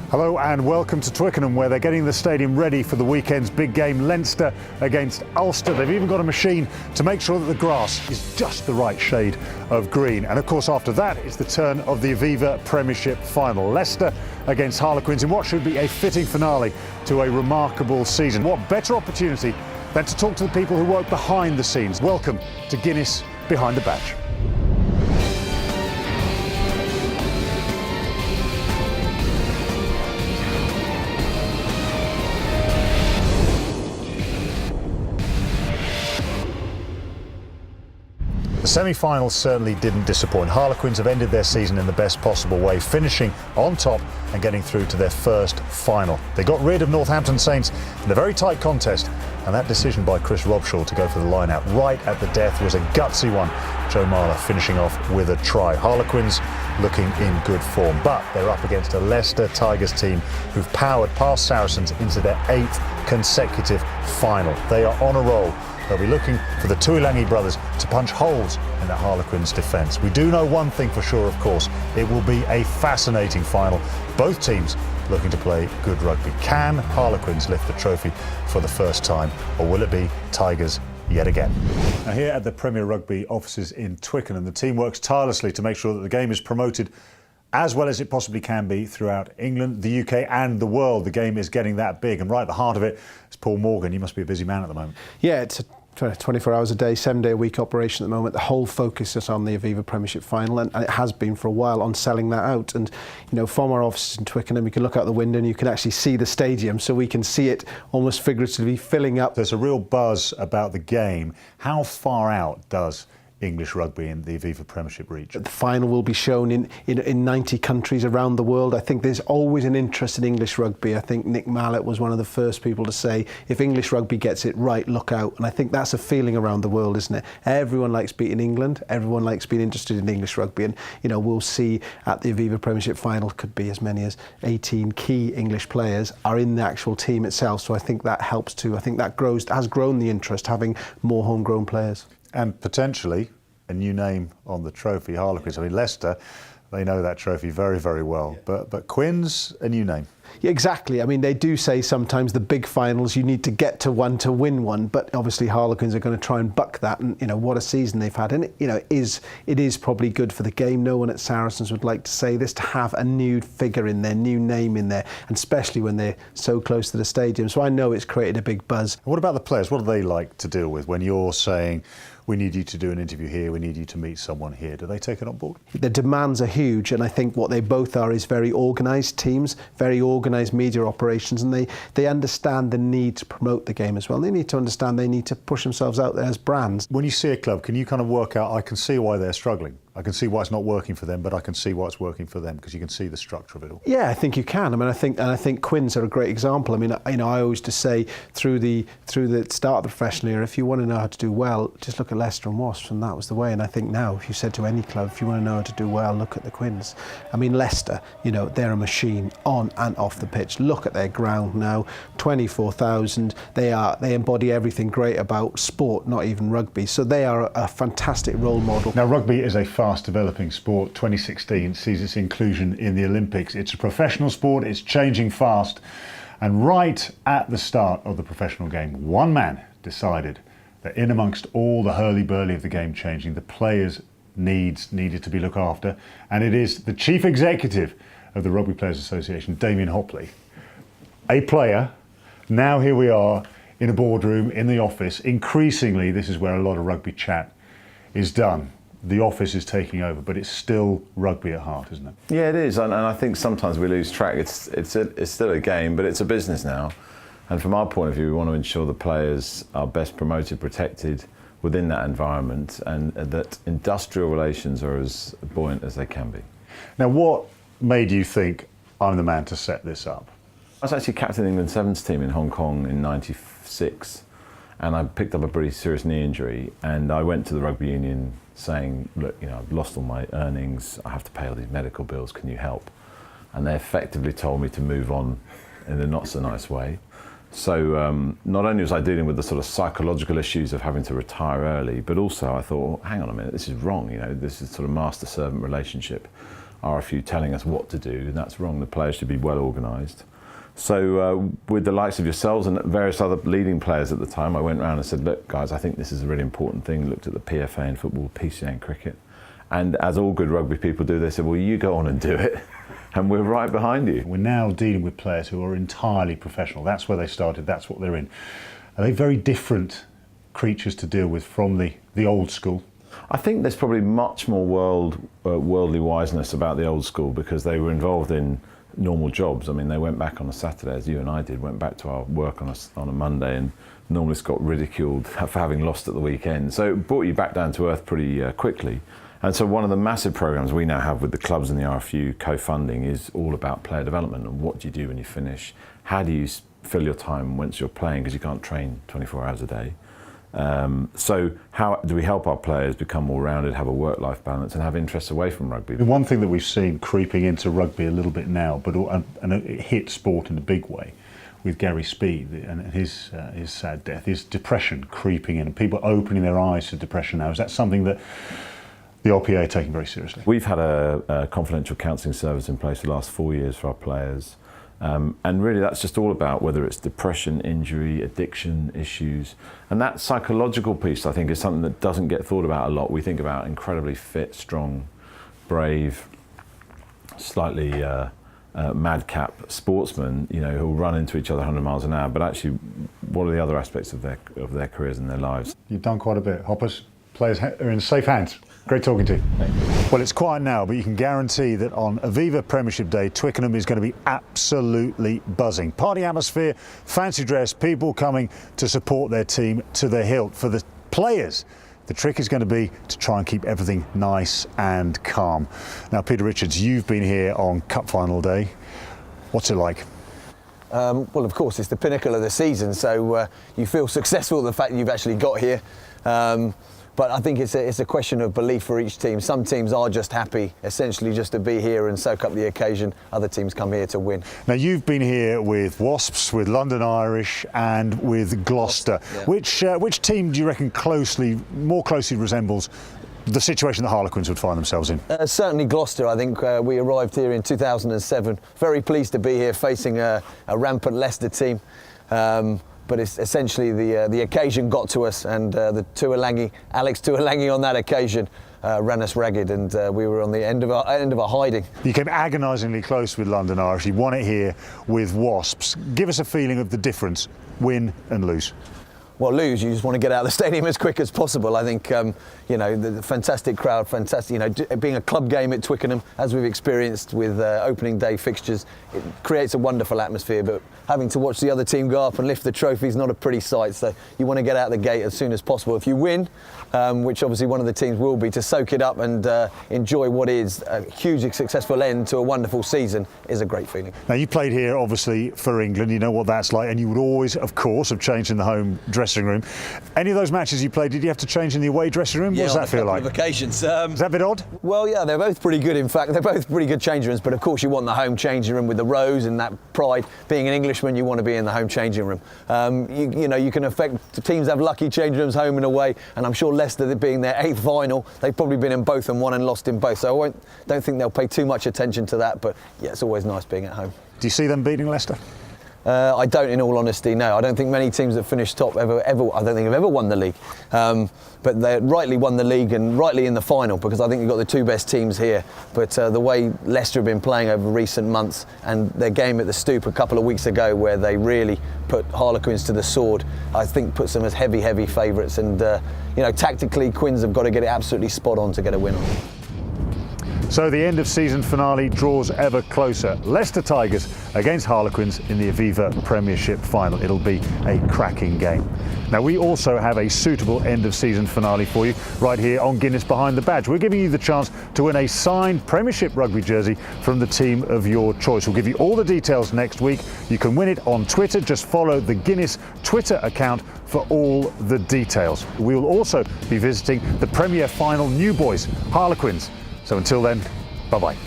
Hello and welcome to Twickenham, where they're getting the stadium ready for the weekend's big game, Leinster against Ulster. They've even got a machine to make sure that the grass is just the right shade of green. And of course after that it's the turn of the Aviva Premiership final. Leicester against Harlequins in what should be a fitting finale to a remarkable season. What better opportunity than to talk to the people who work behind the scenes. Welcome to Guinness Behind the Badge. The semi-finals certainly didn't disappoint. Harlequins have ended their season in the best possible way, finishing on top and getting through to their first final. They got rid of Northampton Saints in a very tight contest, and that decision by Chris Robshaw to go for the line-out right at the death was a gutsy one. Joe Marler finishing off with a try. Harlequins looking in good form, but they're up against a Leicester Tigers team who've powered past Saracens into their 8th consecutive final. They are on a roll. They'll be looking for the Tuilagi brothers to punch holes in that Harlequins defence. We do know one thing for sure, of course. It will be a fascinating final. Both teams looking to play good rugby. Can Harlequins lift the trophy for the first time, or will it be Tigers yet again? Now here at the Premier Rugby offices in Twickenham, the team works tirelessly to make sure that the game is promoted as well as it possibly can be throughout England, the UK and the world. The game is getting that big, and right at the heart of it is Paul Morgan. You must be a busy man at the moment. Yeah, it's a 24 hours a day, 7-day-a-week operation at the moment. The whole focus is on the Aviva Premiership final, and it has been for a while, on selling that out. And you know, from our offices in Twickenham, you can look out the window and you can actually see the stadium, so we can see it almost figuratively filling up. There's a real buzz about the game. How far out does English rugby in the Aviva Premiership reach? The final will be shown in 90 countries around the world. I think there's always an interest in English rugby. I think Nick Mallett was one of the first people to say, if English rugby gets it right, look out. And I think that's a feeling around the world, isn't it? Everyone likes beating England. Everyone likes being interested in English rugby. And, you know, we'll see at the Aviva Premiership final could be as many as 18 key English players are in the actual team itself. So I think that helps too. I think that has grown the interest, having more homegrown players. And potentially a new name on the trophy, Harlequins. I mean, Leicester, they know that trophy very, very well. Yeah. But Quins, a new name. Yeah, exactly. I mean, they do say sometimes the big finals, you need to get to one to win one. But obviously Harlequins are going to try and buck that. And, you know, what a season they've had. And, you know, it is probably good for the game. No one at Saracens would like to say this, to have a new figure in there, new name in there, and especially when they're so close to the stadium. So I know it's created a big buzz. What about the players? What do they like to deal with when you're saying, we need you to do an interview here, we need you to meet someone here? Do they take it on board? The demands are huge, and I think what they both are is very organised teams, very organised media operations, and they understand the need to promote the game as well. They need to understand they need to push themselves out there as brands. When you see a club, can you kind of work out, I can see why they're struggling. I can see why it's not working for them, but I can see why it's working for them, because you can see the structure of it all. Yeah, I think you can. I mean, I think Quins are a great example. I mean, you know, I always just say through the start of the professional era, if you want to know how to do well, just look at Leicester and Wasps, and that was the way. And I think now, if you said to any club, if you want to know how to do well, look at the Quins. I mean, Leicester, you know, they're a machine on and off the pitch. Look at their ground now, 24,000. They embody everything great about sport, not even rugby. So they are a fantastic role model. Now, rugby is a fast developing sport. 2016 sees its inclusion in the Olympics. It's a professional sport, it's changing fast, and right at the start of the professional game, one man decided that in amongst all the hurly-burly of the game changing, the players' needs needed to be looked after, and it is the Chief Executive of the Rugby Players Association, Damian Hopley, a player. Now here we are in a boardroom, in the office. Increasingly, this is where a lot of rugby chat is done. The office is taking over, but it's still rugby at heart, isn't it? Yeah, it is, and I think sometimes we lose track. It's still a game, but it's a business now. And from our point of view, we want to ensure the players are best promoted, protected within that environment, and that industrial relations are as buoyant as they can be. Now, what made you think, I'm the man to set this up? I was actually captain England Sevens team in Hong Kong in '96, and I picked up a pretty serious knee injury, and I went to the rugby union saying, look, you know, I've lost all my earnings, I have to pay all these medical bills, can you help? And they effectively told me to move on in a not so nice way. So not only was I dealing with the sort of psychological issues of having to retire early, but also I thought, well, hang on a minute, this is wrong, you know, this is sort of master-servant relationship. RFU telling us what to do, and that's wrong. The players should be well organised. So with the likes of yourselves and various other leading players at the time, I went around and said, look guys, I think this is a really important thing. Looked at the PFA in football, PCA in cricket, and as all good rugby people do, they said, well, you go on and do it, and we're right behind you. We're now dealing with players who are entirely professional. That's where they started, that's what they're in. Are they very different creatures to deal with from the old school? I think there's probably much more worldly wiseness about the old school because they were involved in normal jobs. I mean, they went back on a Saturday, as you and I did, went back to our work on a Monday, and normally got ridiculed for having lost at the weekend. So it brought you back down to earth pretty quickly. And so one of the massive programs we now have with the clubs and the RFU co-funding is all about player development and what do you do when you finish? How do you fill your time once you're playing, because you can't train 24 hours a day. So how do we help our players become more rounded, have a work-life balance and have interests away from rugby? One thing that we've seen creeping into rugby a little bit now, but and it hit sport in a big way with Gary Speed and his sad death, is depression creeping in and people opening their eyes to depression now. Is that something that the RPA are taking very seriously? We've had a confidential counselling service in place for the last 4 years for our players. And really that's just all about whether it's depression, injury, addiction issues. And that psychological piece, I think, is something that doesn't get thought about a lot. We think about incredibly fit, strong, brave, slightly madcap sportsmen, you know, who run into each other 100 miles an hour. But actually, what are the other aspects of their careers and their lives? You've done quite a bit. Hoppers, players are in safe hands. Great talking to you. Well, it's quiet now, but you can guarantee that on Aviva Premiership Day, Twickenham is going to be absolutely buzzing. Party atmosphere, fancy dress, people coming to support their team to their hilt. For the players, the trick is going to be to try and keep everything nice and calm. Now, Peter Richards, you've been here on Cup Final Day. What's it like? Well, of course, it's the pinnacle of the season, so you feel successful the fact that you've actually got here. But I think it's a question of belief for each team. Some teams are just happy, essentially, just to be here and soak up the occasion. Other teams come here to win. Now, you've been here with Wasps, with London Irish and with Gloucester. Yeah. Which team do you reckon more closely resembles the situation the Harlequins would find themselves in? Certainly Gloucester. I think we arrived here in 2007. Very pleased to be here facing a rampant Leicester team. But it's essentially the occasion got to us, and Alex Tuolangi on that occasion ran us ragged, and we were on the end of our hiding. You came agonisingly close with London Irish. You won it here with Wasps. Give us a feeling of the difference, win and lose. Well, lose, you just want to get out of the stadium as quick as possible. I think, you know, the fantastic crowd, fantastic, you know, being a club game at Twickenham, as we've experienced with opening day fixtures, it creates a wonderful atmosphere, but having to watch the other team go up and lift the trophy is not a pretty sight, so you want to get out of the gate as soon as possible. If you win, which obviously one of the teams will be, to soak it up and enjoy what is a hugely successful end to a wonderful season is a great feeling. Now, you played here, obviously, for England. You know what that's like, and you would always, of course, have changed in the home dressing room. Any of those matches you played, did you have to change in the away dressing room? Yeah, what does that feel like? On a couple of occasions. Is that a bit odd? Well, yeah, they're both pretty good. In fact, they're both pretty good changing rooms. But of course, you want the home changing room with the rows and that pride. Being an Englishman, you want to be in the home changing room. You know, you can affect teams have lucky changing rooms home and away. And I'm sure Leicester, being their 8th final, they've probably been in both and won and lost in both. So I don't think they'll pay too much attention to that. But yeah, it's always nice being at home. Do you see them beating Leicester? I don't, in all honesty, no. I don't think many teams that finished top I don't think have ever won the league. But they rightly won the league and rightly in the final, because I think you've got the two best teams here. But the way Leicester have been playing over recent months, and their game at the Stoop a couple of weeks ago where they really put Harlequins to the sword, I think puts them as heavy favourites. And, you know, tactically, Quins have got to get it absolutely spot on to get a win on. So the end of season finale draws ever closer. Leicester Tigers against Harlequins in the Aviva Premiership final. It'll be a cracking game. Now, we also have a suitable end of season finale for you right here on Guinness Behind the Badge. We're giving you the chance to win a signed Premiership rugby jersey from the team of your choice. We'll give you all the details next week. You can win it on Twitter. Just follow the Guinness Twitter account for all the details. We will also be visiting the Premier Final new boys, Harlequins. So until then, bye-bye.